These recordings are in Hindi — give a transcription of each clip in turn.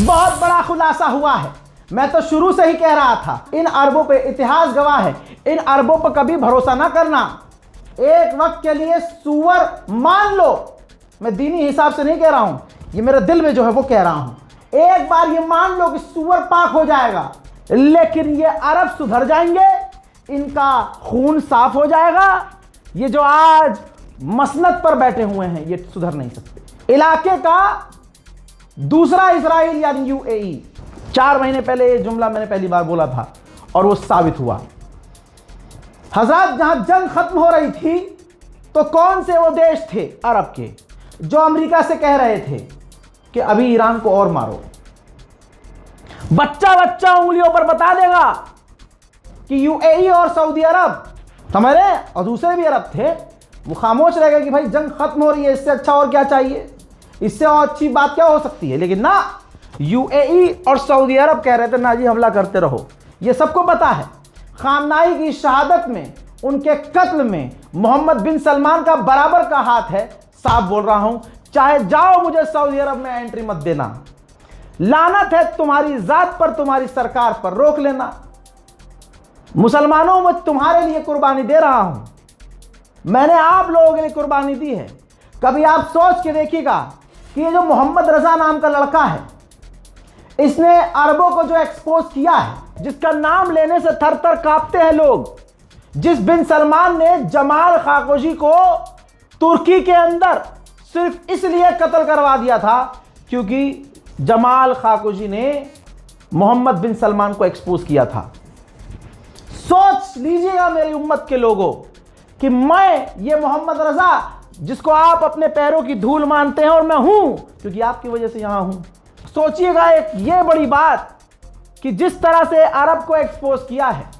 बहुत बड़ा खुलासा हुआ है। मैं तो शुरू से ही कह रहा था, इन अरबों पे इतिहास गवाह है, इन अरबों पर कभी भरोसा ना करना। एक वक्त के लिए सुअर मान लो, मैं दीनी हिसाब से नहीं कह रहा हूं, ये मेरे दिल में जो है वो कह रहा हूं। एक बार ये मान लो कि सुअर पाक हो जाएगा, लेकिन ये अरब सुधर जाएंगे, इनका खून साफ हो जाएगा। ये जो आज मसनद पर बैठे हुए हैं ये सुधर नहीं सकते। इलाके का दूसरा इजराइल यानी यूएई, 4 महीने पहले ये जुमला मैंने पहली बार बोला था और वो साबित हुआ। हजरत जहां जंग खत्म हो रही थी तो कौन से वो देश थे अरब के जो अमेरिका से कह रहे थे कि अभी ईरान को और मारो। बच्चा बच्चा उंगलियों पर बता देगा कि यूएई और सऊदी अरब समझ रहे, और दूसरे भी अरब थे, वो खामोश रहेगा कि भाई जंग खत्म हो रही है, इससे अच्छा और क्या चाहिए, इससे और अच्छी बात क्या हो सकती है। लेकिन ना, यूएई और सऊदी अरब कह रहे थे ना जी हमला करते रहो। ये सबको पता है खामनाई की शहादत में, उनके कत्ल में मोहम्मद बिन सलमान का बराबर का हाथ है। साफ बोल रहा हूं, चाहे जाओ मुझे सऊदी अरब में एंट्री मत देना, लानत है तुम्हारी जात पर, तुम्हारी सरकार पर, रोक लेना। मुसलमानों में तुम्हारे लिए कुर्बानी दे रहा हूं, मैंने आप लोगों के लिए कुर्बानी दी है। कभी आप सोच के देखिएगा कि ये जो मोहम्मद रजा नाम का लड़का है, इसने अरबों को जो एक्सपोज किया है, जिसका नाम लेने से थर थर कांपते हैं लोग, जिस बिन सलमान ने जमाल खाशोगी को तुर्की के अंदर सिर्फ इसलिए कत्ल करवा दिया था क्योंकि जमाल खाशोगी ने मोहम्मद बिन सलमान को एक्सपोज किया था। सोच लीजिएगा मेरी उम्मत के लोगों कि मैं ये मोहम्मद रजा जिसको आप अपने पैरों की धूल मानते हैं, और मैं हूं क्योंकि आपकी वजह से यहां हूं। सोचिएगा एक ये बड़ी बात कि जिस तरह से अरब को एक्सपोज किया है,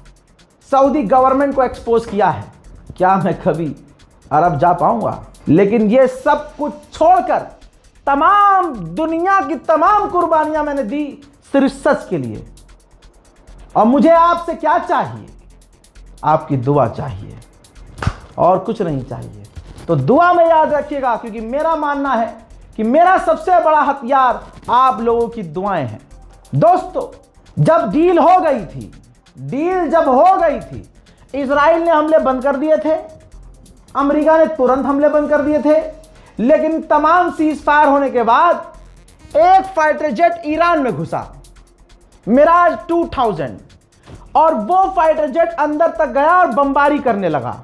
सऊदी गवर्नमेंट को एक्सपोज किया है, क्या मैं कभी अरब जा पाऊंगा? लेकिन ये सब कुछ छोड़कर तमाम दुनिया की तमाम कुर्बानियां मैंने दी सिर्फ सच के लिए। और मुझे आपसे क्या चाहिए? आपकी दुआ चाहिए और कुछ नहीं चाहिए। तो दुआ में याद रखिएगा, क्योंकि मेरा मानना है कि मेरा सबसे बड़ा हथियार आप लोगों की दुआएं हैं। दोस्तों, जब डील हो गई थी, इजराइल ने हमले बंद कर दिए थे, अमेरिका ने तुरंत हमले बंद कर दिए थे, लेकिन तमाम सीज फायर होने के बाद एक फाइटर जेट ईरान में घुसा, मिराज 2000, और वो फाइटर जेट अंदर तक गया और बमबारी करने लगा।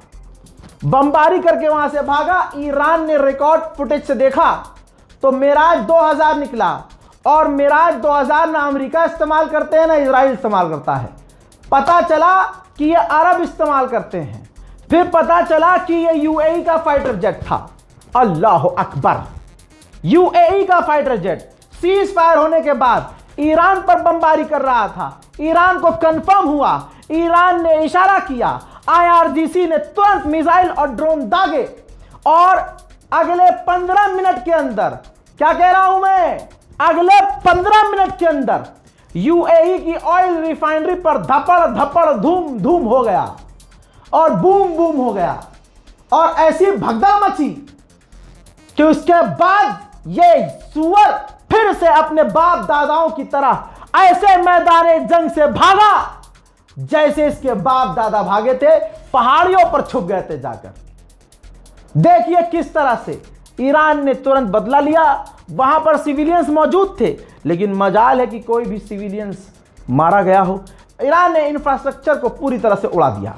बमबारी करके वहां से भागा। ईरान ने रिकॉर्ड फुटेज से देखा तो मिराज 2000 निकला, और मिराज 2000 ना अमेरिका इस्तेमाल करते हैं ना इजराइल इस्तेमाल करता है। पता चला कि ये अरब इस्तेमाल करते हैं। फिर पता चला कि ये यूएई का फाइटर जेट था। अल्लाह अकबर, यूएई का फाइटर जेट सीज फायर होने के बाद ईरान पर बमबारी कर रहा था। ईरान को कंफर्म हुआ, ईरान ने इशारा किया, आईआरजीसी ने तुरंत मिसाइल और ड्रोन दागे, और अगले 15 मिनट के अंदर, क्या कह रहा हूं मैं, अगले 15 मिनट के अंदर यूएई की ऑयल रिफाइनरी पर धपड़ धपड़ धूम धूम हो गया और बूम बूम हो गया, और ऐसी भगदड़ मची कि उसके बाद ये सुअर फिर से अपने बाप दादाओं की तरह ऐसे मैदान जंग से भागा जैसे इसके बाप दादा भागे थे, पहाड़ियों पर छुप गए थे जाकर। देखिए किस तरह से ईरान ने तुरंत बदला लिया। वहां पर सिविलियंस मौजूद थे, लेकिन मजाल है कि कोई भी सिविलियंस मारा गया हो। ईरान ने इंफ्रास्ट्रक्चर को पूरी तरह से उड़ा दिया।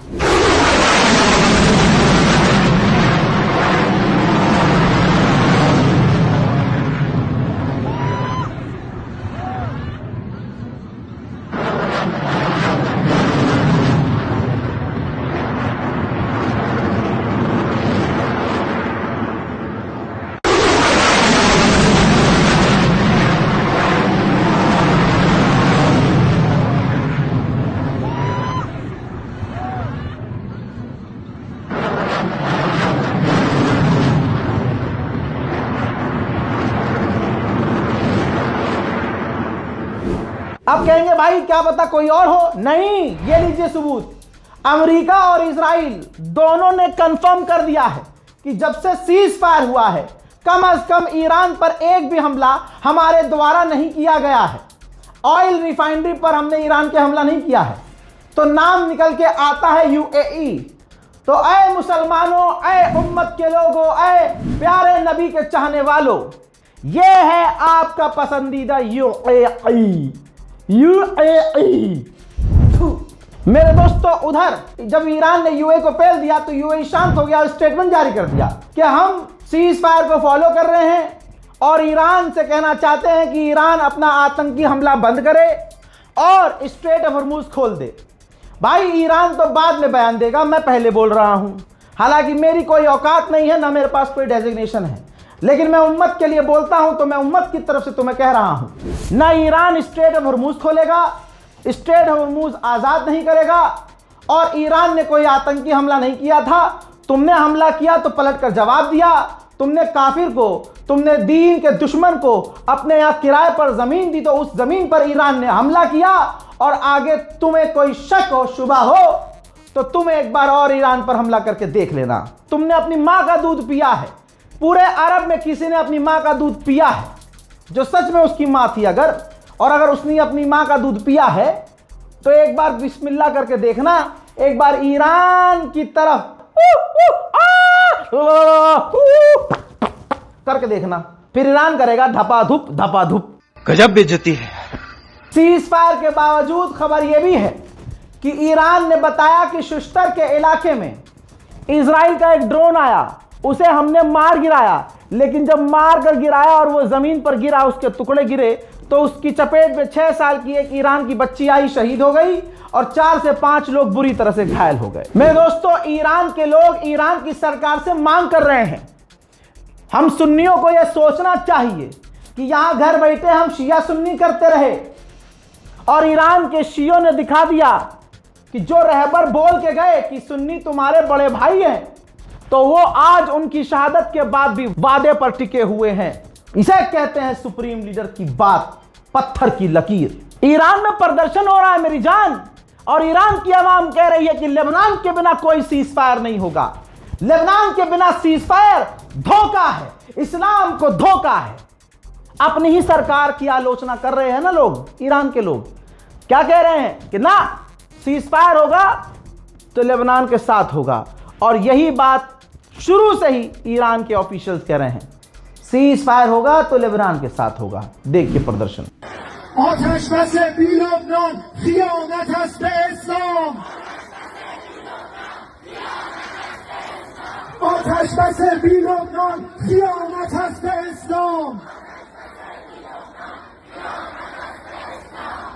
अब कहेंगे भाई क्या पता कोई और हो। नहीं, ये लीजिए सबूत। अमेरिका और इजराइल दोनों ने कंफर्म कर दिया है कि जब से सीज फायर हुआ है कम से कम ईरान पर एक भी हमला हमारे द्वारा नहीं किया गया है। ऑयल रिफाइनरी पर हमने ईरान के हमला नहीं किया है। तो नाम निकल के आता है यूएई। तो ऐ मुसलमानों, ऐ उम्मत के लोगों, ऐ प्यारे नबी के चाहने वालों, ये है आपका पसंदीदा यूएई। मेरे दोस्तों, उधर जब ईरान ने यूएई को पेल दिया तो यूएई शांत हो गया और स्टेटमेंट जारी कर दिया कि हम सीज फायर को फॉलो कर रहे हैं और ईरान से कहना चाहते हैं कि ईरान अपना आतंकी हमला बंद करे और स्ट्रेट ऑफ हॉर्मुज खोल दे। भाई ईरान तो बाद में बयान देगा, मैं पहले बोल रहा हूं। हालांकि मेरी कोई औकात नहीं है, ना मेरे पास कोई डेजिग्नेशन है, लेकिन मैं उम्मत के लिए बोलता हूं तो मैं उम्मत की तरफ से तुम्हें कह रहा हूं, ना ईरान स्ट्रेट ऑफ हॉर्मुज खोलेगा, स्ट्रेट ऑफ हॉर्मुज आजाद नहीं करेगा। और ईरान ने कोई आतंकी हमला नहीं किया था। तुमने हमला किया तो पलट कर जवाब दिया। तुमने काफिर को, तुमने दीन के दुश्मन को अपने यहां किराए पर जमीन दी तो उस जमीन पर ईरान ने हमला किया। और आगे तुम्हें कोई शक हो, शुबा हो तो तुम एक बार और ईरान पर हमला करके देख लेना। तुमने अपनी मां का दूध पिया है। पूरे अरब में किसी ने अपनी मां का दूध पिया है जो सच में उसकी मां थी अगर, और अगर उसने अपनी मां का दूध पिया है तो एक बार बिस्मिल्लाह करके देखना, एक बार ईरान की तरफ करके देखना, फिर ईरान करेगा धपाधुप धपाधुप। गजब बेइज्जती है। सीज फायर के बावजूद खबर यह भी है कि ईरान ने बताया कि शुश्तर के इलाके में इजराइल का एक ड्रोन आया, उसे हमने मार गिराया। लेकिन जब मार कर गिराया और वो जमीन पर गिरा, उसके टुकड़े गिरे, तो उसकी चपेट में 6 साल की एक ईरान की बच्ची आई, शहीद हो गई और 4 से 5 लोग बुरी तरह से घायल हो गए। मेरे दोस्तों, ईरान के लोग ईरान की सरकार से मांग कर रहे हैं। हम सुन्नियों को यह सोचना चाहिए कि यहां घर बैठे हम शिया सुन्नी करते रहे और ईरान के शियों ने दिखा दिया कि जो रहबर बोल के गए कि सुन्नी तुम्हारे बड़े भाई हैं, तो वो आज उनकी शहादत के बाद भी वादे पर टिके हुए हैं। इसे कहते हैं सुप्रीम लीडर की बात, पत्थर की लकीर। ईरान में प्रदर्शन हो रहा है मेरी जान, और ईरान की आवाम कह रही है कि लेबनान के बिना कोई सीज फायर नहीं होगा। लेबनान के बिना सीज फायर धोखा है, इस्लाम को धोखा है। अपनी ही सरकार की आलोचना कर रहे हैं ना लोग, ईरान के लोग क्या कह रहे हैं कि ना सीज फायर होगा तो लेबनान के साथ होगा। और यही बात शुरू से ही ईरान के ऑफिशियल्स कह रहे हैं, सीज फायर होगा तो लेबनान के साथ होगा। देखिए प्रदर्शन।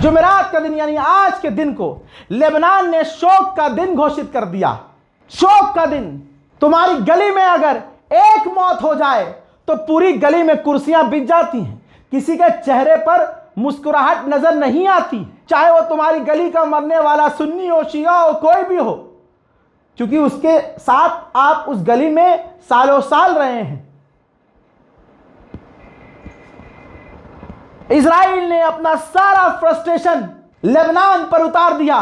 जुमेरात का दिन यानी आज के दिन को लेबनान ने शोक का दिन घोषित कर दिया। शोक का दिन। तुम्हारी गली में अगर एक मौत हो जाए तो पूरी गली में कुर्सियां बिछ जाती हैं, किसी के चेहरे पर मुस्कुराहट नजर नहीं आती, चाहे वो तुम्हारी गली का मरने वाला सुन्नी हो, शिया हो, कोई भी हो, क्योंकि उसके साथ आप उस गली में सालों साल रहे हैं। इजराइल ने अपना सारा फ्रस्ट्रेशन लेबनान पर उतार दिया।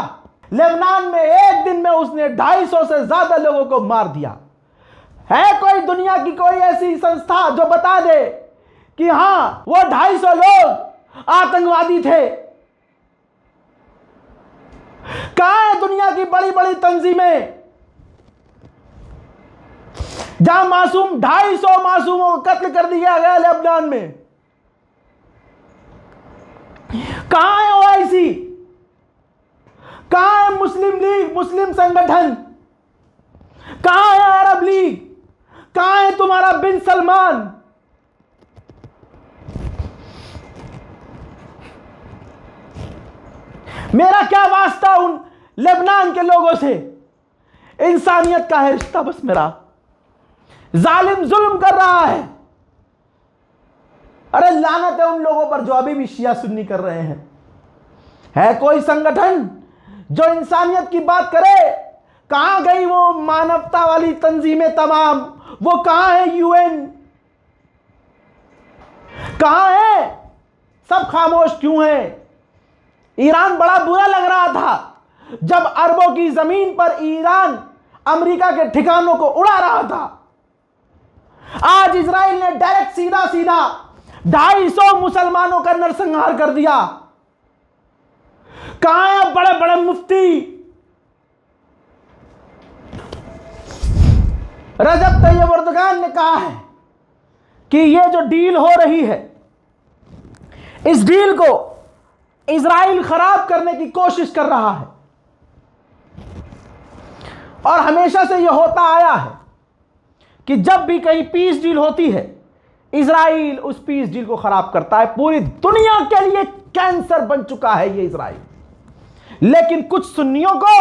लेबनान में एक दिन में उसने 250 से ज्यादा लोगों को मार दिया। है कोई दुनिया की कोई ऐसी संस्था जो बता दे कि हां वो 250 लोग आतंकवादी थे? कहां है दुनिया की बड़ी बड़ी तंजीमें जहां 250 मासूमों को कत्ल कर दिया गया लेबनान में? कहां है ओआईसी? कहां है मुस्लिम लीग, मुस्लिम संगठन? कहां है अरब लीग? कहां है तुम्हारा बिन सलमान? मेरा क्या वास्ता उन लेबनान के लोगों से? इंसानियत का है रिश्ता बस मेरा। जालिम जुल्म कर रहा है। अरे लानत है उन लोगों पर जो अभी भी शिया सुन्नी कर रहे हैं। है कोई संगठन जो इंसानियत की बात करे? कहां गई वो मानवता वाली तंजीमें तमाम? वो कहां है यूएन? कहां है? सब खामोश क्यों है? ईरान बड़ा बुरा लग रहा था जब अरबों की जमीन पर ईरान अमेरिका के ठिकानों को उड़ा रहा था। आज इजराइल ने डायरेक्ट सीधा सीधा 250 मुसलमानों का नरसंहार कर दिया। कहां है बड़े बड़े मुफ्ती? रजब तैयब एर्दोगान ने कहा है कि ये जो डील हो रही है, इस डील को इजराइल खराब करने की कोशिश कर रहा है और हमेशा से यह होता आया है कि जब भी कहीं पीस डील होती है, इजराइल उस पीस डील को खराब करता है। पूरी दुनिया के लिए कैंसर बन चुका है ये इजराइल। लेकिन कुछ सुन्नियों को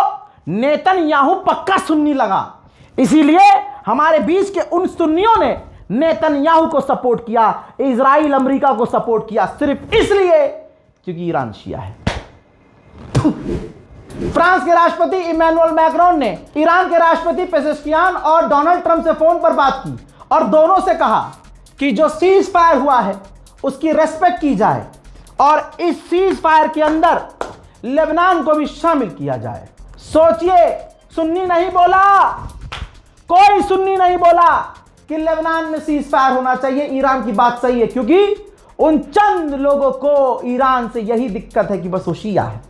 नेतन्याहू पक्का सुन्नी लगा, इसीलिए हमारे बीच के उन सुन्नियों ने नेतन्याहू को सपोर्ट किया, इजराइल अमेरिका को सपोर्ट किया, सिर्फ इसलिए क्योंकि ईरान शिया है। फ्रांस के राष्ट्रपति इमैनुअल मैक्रोन ने ईरान के राष्ट्रपति पेजेश्कियान और डोनाल्ड ट्रंप से फोन पर बात की और दोनों से कहा कि जो सीज फायर हुआ है उसकी रेस्पेक्ट की जाए और इस सीज फायर के अंदर लेबनान को भी शामिल किया जाए। सोचिए, सुन्नी नहीं बोला, कोई सुन्नी नहीं बोला कि लेबनान में सीज फायर होना चाहिए। ईरान की बात सही है क्योंकि उन चंद लोगों को ईरान से यही दिक्कत है कि बस वो शिया है।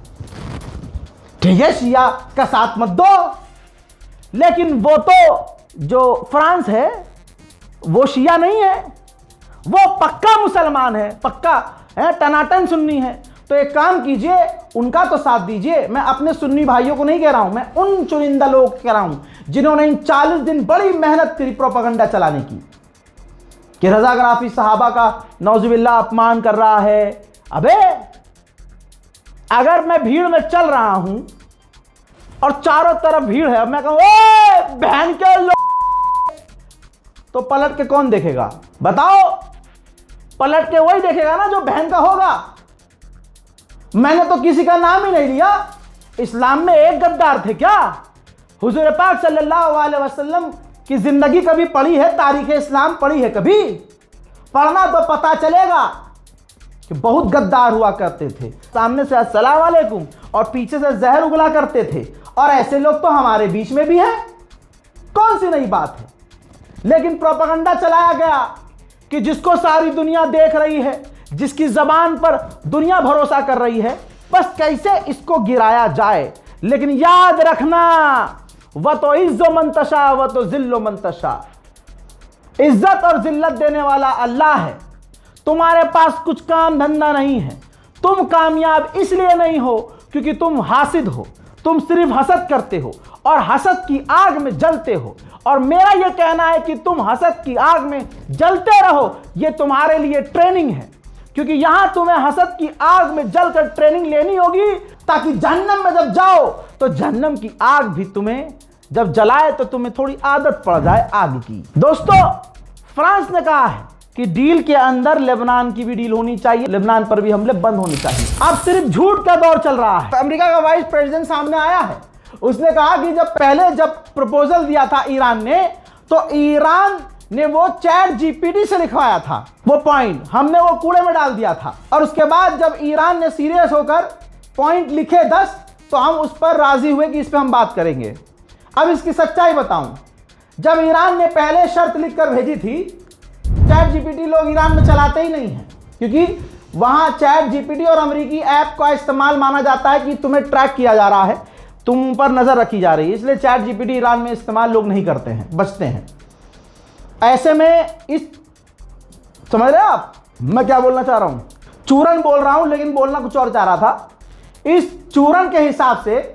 ठीक है, शिया का साथ मत दो, लेकिन वो तो जो फ्रांस है वो शिया नहीं है, वो पक्का मुसलमान है, पक्का है, टनाटन सुन्नी है। तो एक काम कीजिए, उनका तो साथ दीजिए। मैं अपने सुन्नी भाइयों को नहीं कह रहा हूं, मैं उन चुनिंदा लोगों को कह रहा हूं जिन्होंने इन 40 दिन बड़ी मेहनत करी प्रोपेगेंडा चलाने की कि रजा गराफी सहाबा का नौजुबिल्ला अपमान कर रहा है। अबे अगर मैं भीड़ में चल रहा हूं और चारों तरफ भीड़ है, मैं कहूं ओए बहन के लोग, तो पलट के कौन देखेगा बताओ? पलट के वही देखेगा ना जो बहन का होगा। मैंने तो किसी का नाम ही नहीं लिया। इस्लाम में एक गद्दार थे क्या? हुजूर पाक सल्लल्लाहु अलैहि वसल्लम की जिंदगी कभी पढ़ी है? तारीख इस्लाम पढ़ी है कभी? पढ़ना तो पता चलेगा कि बहुत गद्दार हुआ करते थे। सामने से अस्सलाम वालेकुम और पीछे से जहर उगला करते थे, और ऐसे लोग तो हमारे बीच में भी हैं। कौन सी नई बात है? लेकिन प्रोपेगेंडा चलाया गया कि जिसको सारी दुनिया देख रही है, जिसकी जबान पर दुनिया भरोसा कर रही है, बस कैसे इसको गिराया जाए। लेकिन याद रखना, वह तो इज्जो मंतशा वह तो जिल्लो मंतशा, इज्जत और जिल्लत देने वाला अल्लाह है। तुम्हारे पास कुछ काम धंधा नहीं है, तुम कामयाब इसलिए नहीं हो क्योंकि तुम हासिद हो, तुम सिर्फ हसद करते हो और हसद की आग में जलते हो। और मेरा यह कहना है कि तुम हसद की आग में जलते रहो, यह तुम्हारे लिए ट्रेनिंग है, क्योंकि यहां तुम्हें हसद की आग में जलकर ट्रेनिंग लेनी होगी, ताकि जहन्नम में जब जाओ तो जहन्नम की आग भी तुम्हें जब जलाए तो तुम्हें थोड़ी आदत पड़ जाए आग की। दोस्तों, फ्रांस ने कहा है कि डील के अंदर लेबनान की भी डील होनी चाहिए, लेबनान पर भी हमले बंद होने चाहिए। अब सिर्फ झूठ का दौर चल रहा है। अमेरिका का वाइस प्रेसिडेंट सामने आया है, उसने कहा कि जब प्रपोजल दिया था ईरान ने, तो ईरान ने वो चैट जीपीटी से लिखवाया था, वो पॉइंट हमने वो कूड़े में डाल दिया था। और उसके बाद जब ईरान ने सीरियस होकर पॉइंट लिखे 10, तो हम उस पर राजी हुए कि इस पर हम बात करेंगे। अब इसकी सच्चाई बताऊं, जब ईरान ने पहले शर्त लिखकर भेजी थी, चैट जीपीटी लोग ईरान में चलाते ही नहीं है, क्योंकि वहां चैट जीपीटी और अमेरिकी ऐप का इस्तेमाल माना जाता है कि तुम्हें ट्रैक किया जा रहा है, तुम पर नजर रखी जा रही है, इसलिए चैट जीपीटी ईरान में इस्तेमाल लोग नहीं करते हैं, बचते हैं। ऐसे में इस समझ रहे आप मैं क्या बोलना चाह रहा हूं? चूरन बोल रहा हूं, लेकिन बोलना कुछ और चाह रहा था। इस चूरन के हिसाब से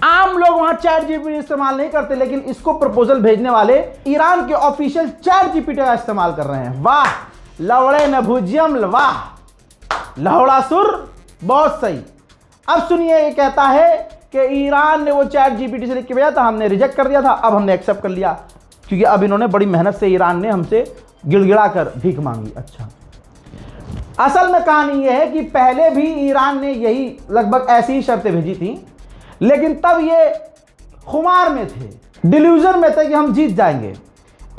आम लोग वहां चैट जीपीटी इस्तेमाल नहीं करते, लेकिन इसको प्रपोजल भेजने वाले ईरान के ऑफिशियल चैट जीपीटी का इस्तेमाल कर रहे हैं। वाह लवड़े न भुजियम, वाह लहौड़ा सुर, बहुत सही। अब सुनिए, ये कहता है कि ईरान ने वो चैट जीपीटी से लिख के भेजा था, हमने रिजेक्ट कर दिया था, अब हमने एक्सेप्ट कर लिया, क्योंकि अब इन्होंने बड़ी मेहनत से ईरान ने हमसे गिड़गिड़ा कर भीख मांगी। अच्छा, असल में कहानी यह है कि पहले भी ईरान ने यही लगभग ऐसी ही शर्तें भेजी थी, लेकिन तब ये खुमार में थे, डिल्यूजन में थे कि हम जीत जाएंगे।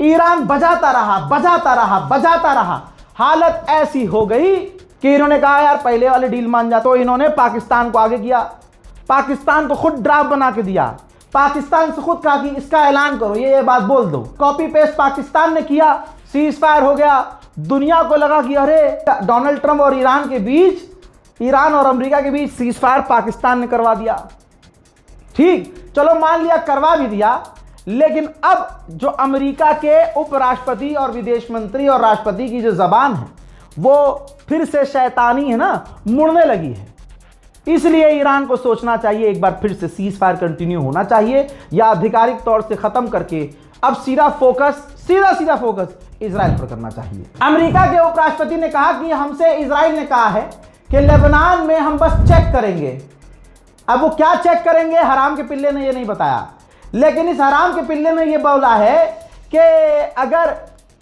ईरान बजाता रहा, हालत ऐसी हो गई कि इन्होंने कहा यार पहले वाली डील मान जा, तो इन्होंने पाकिस्तान को आगे किया, पाकिस्तान को खुद ड्राफ्ट बना के दिया, पाकिस्तान से खुद कहा कि इसका ऐलान करो, ये बात बोल दो, कॉपी पेस्ट पाकिस्तान ने किया, सीज फायर हो गया। दुनिया को लगा कि अरे डोनाल्ड ट्रंप और ईरान के बीच, ईरान और अमेरिका के बीच सीज फायर पाकिस्तान ने करवा दिया। ठीक, चलो मान लिया करवा भी दिया, लेकिन अब जो अमेरिका के उपराष्ट्रपति और विदेश मंत्री और राष्ट्रपति की जो जबान है वो फिर से शैतानी है ना, मुड़ने लगी है। इसलिए ईरान को सोचना चाहिए एक बार फिर से सीज फायर कंटिन्यू होना चाहिए या आधिकारिक तौर से खत्म करके अब सीधा फोकस इजराइल पर करना चाहिए। अमेरिका के उपराष्ट्रपति ने कहा कि हमसे इजराइल ने कहा है कि लेबनान में हम बस चेक करेंगे। अब वो क्या चेक करेंगे, हराम के पिल्ले ने ये नहीं बताया, लेकिन इस हराम के पिल्ले ने ये बोला है कि अगर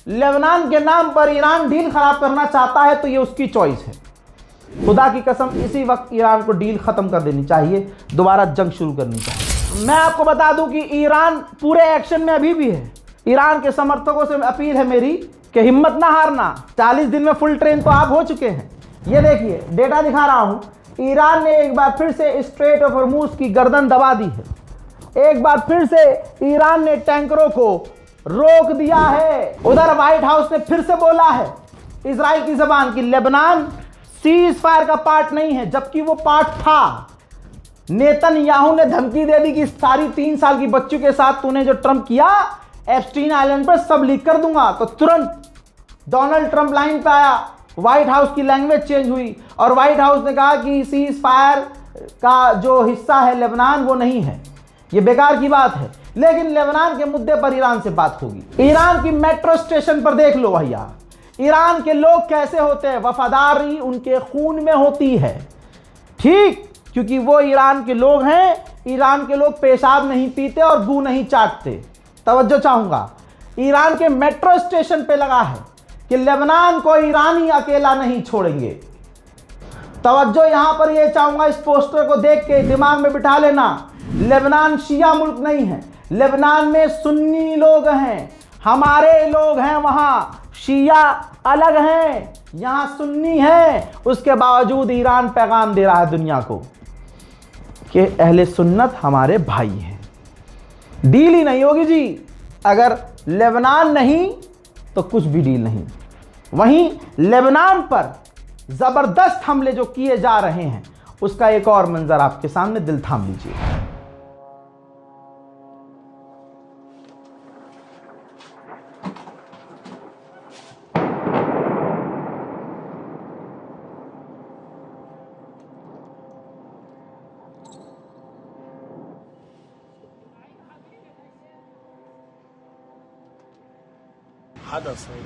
लेबनान के नाम पर ईरान डील खराब करना चाहता है तो ये उसकी चॉइस है। खुदा की कसम इसी वक्त ईरान को डील खत्म कर देनी चाहिए, दोबारा जंग शुरू करनी चाहिए। मैं आपको बता दूं कि ईरान पूरे एक्शन में अभी भी है। ईरान के समर्थकों से अपील है मेरी कि हिम्मत ना हारना। 40 दिन में फुल ट्रेन तो आप हो चुके हैं। ये देखिए डेटा दिखा रहा हूं, ईरान ने एक बार फिर से स्ट्रेट ऑफ हॉर्मुज की गर्दन दबा दी है। एक बार फिर से ईरान ने टैंकरों को रोक दिया है। उधर व्हाइट हाउस ने फिर से बोला है इजराइल की जबान की लेबनान सीज फायर का पार्ट नहीं है, जबकि वो पार्ट था। नेतन्याहू ने धमकी दे दी कि सारी 3 साल की बच्चों के साथ तूने जो ट्रंप किया एप्स्टीन आइलैंड पर सब लीक कर दूंगा। तो तुरंत डोनाल्ड ट्रंप लाइन पे आया, व्हाइट हाउस की लैंग्वेज चेंज हुई और व्हाइट हाउस ने कहा कि सीज फायर का जो हिस्सा है लेबनान वो नहीं है। ये बेकार की बात है, लेकिन लेबनान के मुद्दे पर ईरान से बात होगी। ईरान की मेट्रो स्टेशन पर देख लो भैया, ईरान के लोग कैसे होते हैं, वफादारी उनके खून में होती है। ठीक, क्योंकि वो ईरान के लोग हैं। ईरान के लोग पेशाब नहीं पीते और गू नहीं चाटते। तवज्जो चाहूंगा, ईरान के मेट्रो स्टेशन पे लगा है कि लेबनान को ईरानी अकेला नहीं छोड़ेंगे। तवज्जो यहां पर ये चाहूंगा, इस पोस्टर को देख के दिमाग में बिठा लेना, लेबनान शिया मुल्क नहीं है, लेबनान में सुन्नी लोग हैं, हमारे लोग हैं, वहां शिया अलग हैं, यहां सुन्नी है। उसके बावजूद ईरान पैगाम दे रहा है दुनिया को कि अहले सुन्नत हमारे भाई हैं। डील ही नहीं होगी जी, अगर लेबनान नहीं तो कुछ भी डील नहीं। वहीं लेबनान पर जबरदस्त हमले जो किए जा रहे हैं उसका एक और मंजर आपके सामने, दिल थाम लीजिए।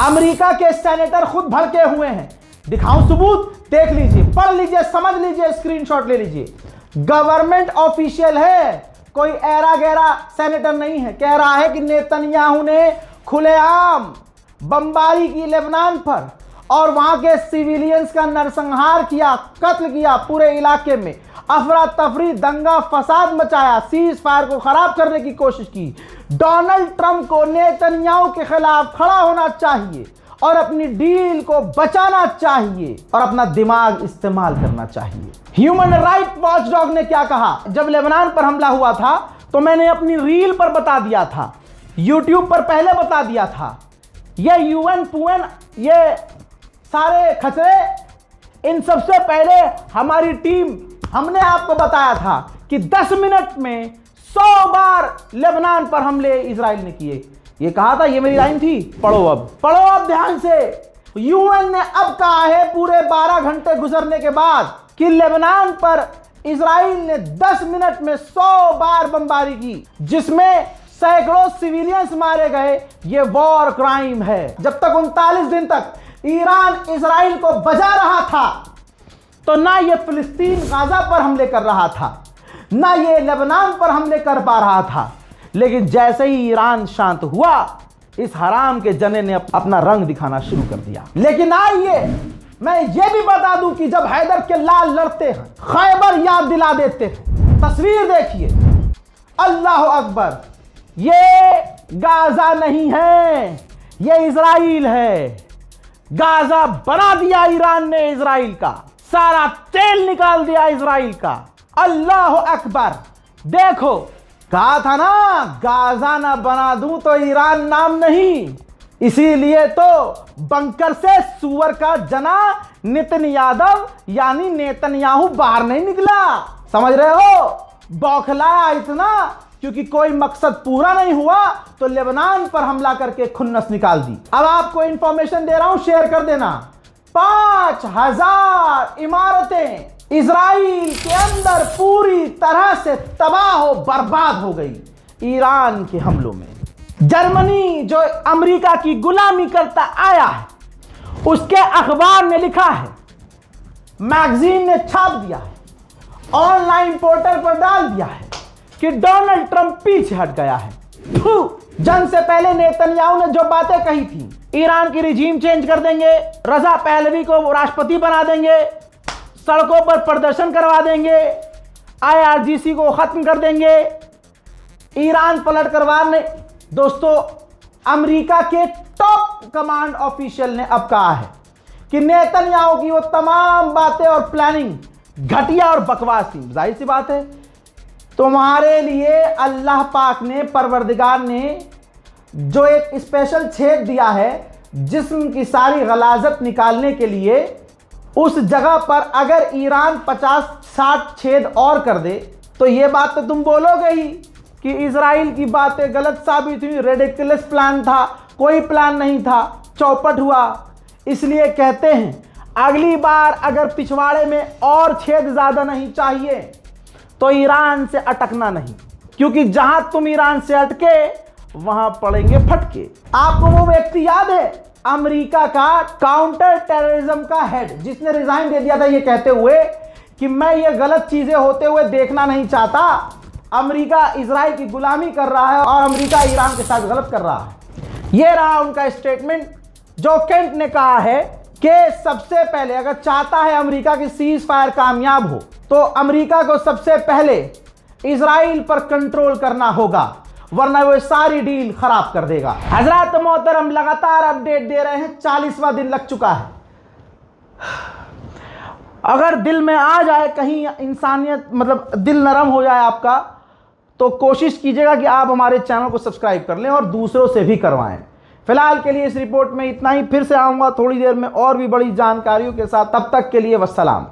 अमेरिका के सेनेटर खुद भड़के हुए हैं। दिखाऊं सबूत, देख लीजिए, पढ़ लीजिए, समझ लीजिए, स्क्रीनशॉट ले लीजिए। गवर्नमेंट ऑफिशियल है, कोई ऐरा गैरा सेनेटर नहीं है। कह रहा है कि नेतन्याहू ने खुलेआम बमबारी की लेबनान पर और वहां के सिविलियंस का नरसंहार किया, कत्ल किया, पूरे इलाके में अफरा तफरी, दंगा फसाद मचाया, सीज फायर को खराब करने की कोशिश की। डोनाल्ड ट्रंप को नेतन्याहू के खिलाफ खड़ा होना चाहिए और अपनी डील को बचाना चाहिए और अपना दिमाग इस्तेमाल करना चाहिए। ह्यूमन राइट वॉचडॉग ने क्या कहा, जब लेबनान पर हमला हुआ था तो मैंने अपनी रील पर बता दिया था, यूट्यूब पर पहले बता दिया था, ये यूएन पुएन, ये सारे खचरे, इन सबसे पहले हमारी टीम, हमने आपको बताया था कि 10 मिनट में 100 बार लेबनान पर हमले इजराइल ने किए। ये कहा था, ये मेरी लाइन थी, पढ़ो अब ध्यान से। यूएन ने अब कहा है पूरे 12 घंटे गुजरने के बाद कि लेबनान पर इजराइल ने 10 मिनट में 100 बार बमबारी की, जिसमें सैकड़ों सिविलियंस मारे गए। ये वॉर क्राइम है। जब तक 39 दिन तक ईरान इजराइल को बजा रहा था तो ना ये फिलिस्तीन गाजा पर हमले कर रहा था, ना ये लेबनान पर हमले कर पा रहा था। लेकिन जैसे ही ईरान शांत हुआ, इस हराम के जने ने अपना रंग दिखाना शुरू कर दिया। लेकिन आइए मैं ये भी बता दूं कि जब हैदर के लाल लड़ते हैं, खैबर याद दिला देते हैं। तस्वीर देखिए, अल्लाह अकबर, ये गाजा नहीं है, ये इजराइल है। गाजा बना दिया ईरान ने इजराइल का, सारा तेल निकाल दिया इजराइल का। अल्लाह अकबर। देखो, कहा था ना, गाजा ना बना दूं तो ईरान नाम नहीं। इसीलिए तो बंकर से सुअर का जना नितिन यादव यानी नेतन्याहू बाहर नहीं निकला। समझ रहे हो? बौखलाया इतना क्योंकि कोई मकसद पूरा नहीं हुआ तो लेबनान पर हमला करके खुन्नस निकाल दी। अब आपको इंफॉर्मेशन दे रहा हूं, शेयर कर देना। 5000 इमारतें इजराइल के अंदर पूरी तरह से तबाह हो बर्बाद हो गई ईरान के हमलों में। जर्मनी जो अमेरिका की गुलामी करता आया है, उसके अखबार ने लिखा है, मैगजीन ने छाप दिया है, ऑनलाइन पोर्टल पर डाल दिया है कि डोनाल्ड ट्रंप पीछे हट गया है। जंग से पहले नेतन्याहू ने जो बातें कही थी, ईरान की रिजीम चेंज कर देंगे, रजा पहलवी को राष्ट्रपति बना देंगे, सड़कों पर प्रदर्शन करवा देंगे, IRGC को खत्म कर देंगे, ईरान पलट करवाने। दोस्तों, अमेरिका के टॉप कमांड ऑफिशियल ने अब कहा है कि नेतन्याहू की वो तमाम बातें और प्लानिंग घटिया और बकवास थी। जाहिर सी बात है, तुम्हारे लिए अल्लाह पाक ने, परवरदिगार ने जो एक स्पेशल छेद दिया है जिस्म की सारी गलाजत निकालने के लिए, उस जगह पर अगर ईरान 50-60 छेद और कर दे तो ये बात तो तुम बोलोगे ही कि इजराइल की बातें गलत साबित हुई, रेडिकुलस प्लान था, कोई प्लान नहीं था, चौपट हुआ। इसलिए कहते हैं अगली बार अगर पिछवाड़े में और छेद ज्यादा नहीं चाहिए तो ईरान से अटकना नहीं, क्योंकि जहां तुम ईरान से अटके वहां पड़ेंगे फटके। आपको वो व्यक्ति याद है, अमेरिका का काउंटर टेररिज्म का हेड, जिसने रिजाइन दे दिया था ये कहते हुए कि मैं ये गलत चीजें होते हुए देखना नहीं चाहता, अमेरिका इजराइल की गुलामी कर रहा है और अमेरिका ईरान के साथ गलत कर रहा है। ये रहा उनका स्टेटमेंट। जो केंट ने कहा है कि सबसे पहले अगर चाहता है अमेरिका की सीज फायर कामयाब हो तो अमेरिका को सबसे पहले इजराइल पर कंट्रोल करना होगा, वरना वो सारी डील खराब कर देगा। हजरत मोहतरम, लगातार अपडेट दे रहे हैं, 40वां दिन लग चुका है। अगर दिल में आ जाए कहीं इंसानियत, मतलब दिल नरम हो जाए आपका, तो कोशिश कीजिएगा कि आप हमारे चैनल को सब्सक्राइब कर लें और दूसरों से भी करवाएं। फिलहाल के लिए इस रिपोर्ट में इतना ही। फिर से आऊँगा थोड़ी देर में और भी बड़ी जानकारियों के साथ। तब तक के लिए वस्सलाम।